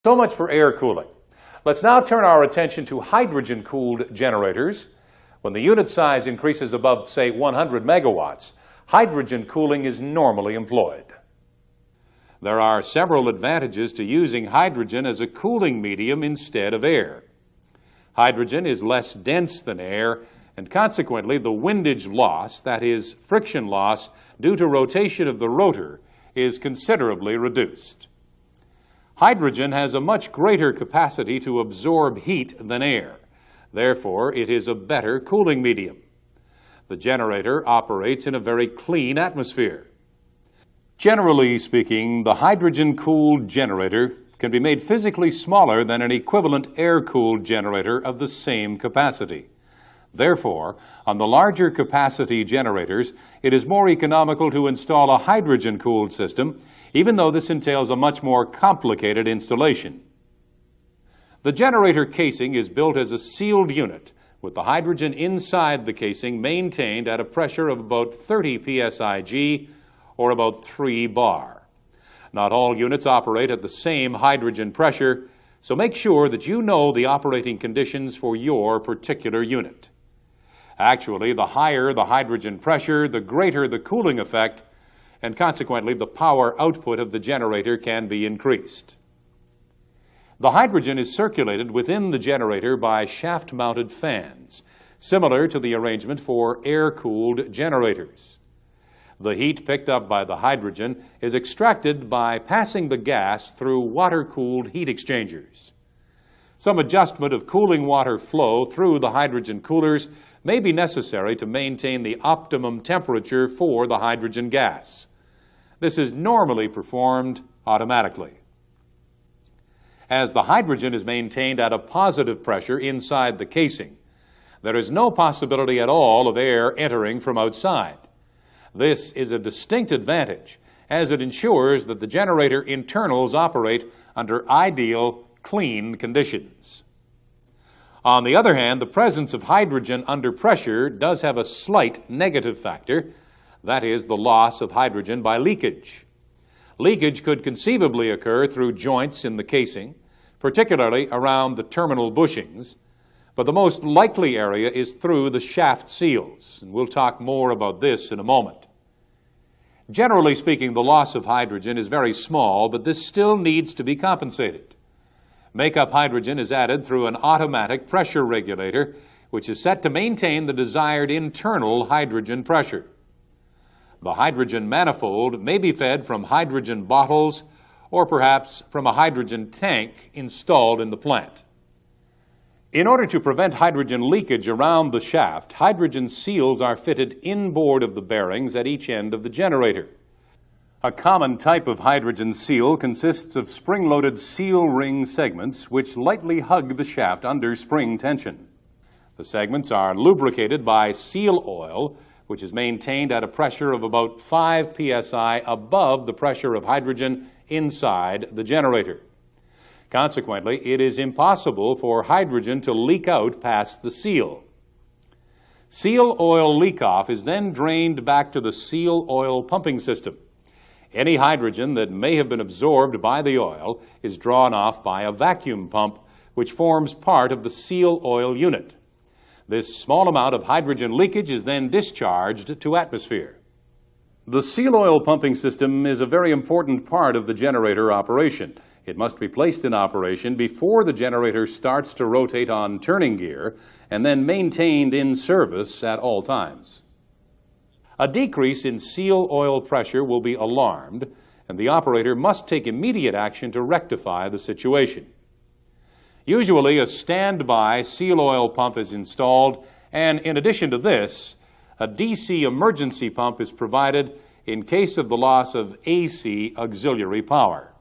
So much for air cooling. Let's now turn our attention to hydrogen-cooled generators. When the unit size increases above, say, 100 megawatts, hydrogen cooling is normally employed. There are several advantages to using hydrogen as a cooling medium instead of air. Hydrogen is less dense than air, and consequently the windage loss, that is, friction loss due to rotation of the rotor, is considerably reduced. Hydrogen has a much greater capacity to absorb heat than air. Therefore, it is a better cooling medium. The generator operates in a very clean atmosphere. Generally speaking, the hydrogen-cooled generator can be made physically smaller than an equivalent air-cooled generator of the same capacity. Therefore, on the larger capacity generators, it is more economical to install a hydrogen-cooled system, even though this entails a much more complicated installation. The generator casing is built as a sealed unit, with the hydrogen inside the casing maintained at a pressure of about 30 psig, or about 3 bar. Not all units operate at the same hydrogen pressure, so make sure that you know the operating conditions for your particular unit. Actually, the higher the hydrogen pressure, the greater the cooling effect, and consequently the power output of the generator can be increased. The hydrogen is circulated within the generator by shaft-mounted fans, similar to the arrangement for air-cooled generators. The heat picked up by the hydrogen is extracted by passing the gas through water-cooled heat exchangers. Some adjustment of cooling water flow through the hydrogen coolers may be necessary to maintain the optimum temperature for the hydrogen gas. This is normally performed automatically. As the hydrogen is maintained at a positive pressure inside the casing, there is no possibility at all of air entering from outside. This is a distinct advantage, as it ensures that the generator internals operate under ideal, clean conditions. On the other hand, the presence of hydrogen under pressure does have a slight negative factor, that is, the loss of hydrogen by leakage. Leakage could conceivably occur through joints in the casing, particularly around the terminal bushings, but the most likely area is through the shaft seals, and we'll talk more about this in a moment. Generally speaking, the loss of hydrogen is very small, but this still needs to be compensated. Makeup hydrogen is added through an automatic pressure regulator, which is set to maintain the desired internal hydrogen pressure. The hydrogen manifold may be fed from hydrogen bottles or perhaps from a hydrogen tank installed in the plant. In order to prevent hydrogen leakage around the shaft, hydrogen seals are fitted inboard of the bearings at each end of the generator. A common type of hydrogen seal consists of spring-loaded seal ring segments which lightly hug the shaft under spring tension. The segments are lubricated by seal oil, which is maintained at a pressure of about 5 psi above the pressure of hydrogen inside the generator. Consequently, it is impossible for hydrogen to leak out past the seal. Seal oil leak-off is then drained back to the seal oil pumping system. Any hydrogen that may have been absorbed by the oil is drawn off by a vacuum pump, which forms part of the seal oil unit. This small amount of hydrogen leakage is then discharged to atmosphere. The seal oil pumping system is a very important part of the generator operation. It must be placed in operation before the generator starts to rotate on turning gear and then maintained in service at all times. A decrease in seal oil pressure will be alarmed, and the operator must take immediate action to rectify the situation. Usually, a standby seal oil pump is installed, and in addition to this, a DC emergency pump is provided in case of the loss of AC auxiliary power.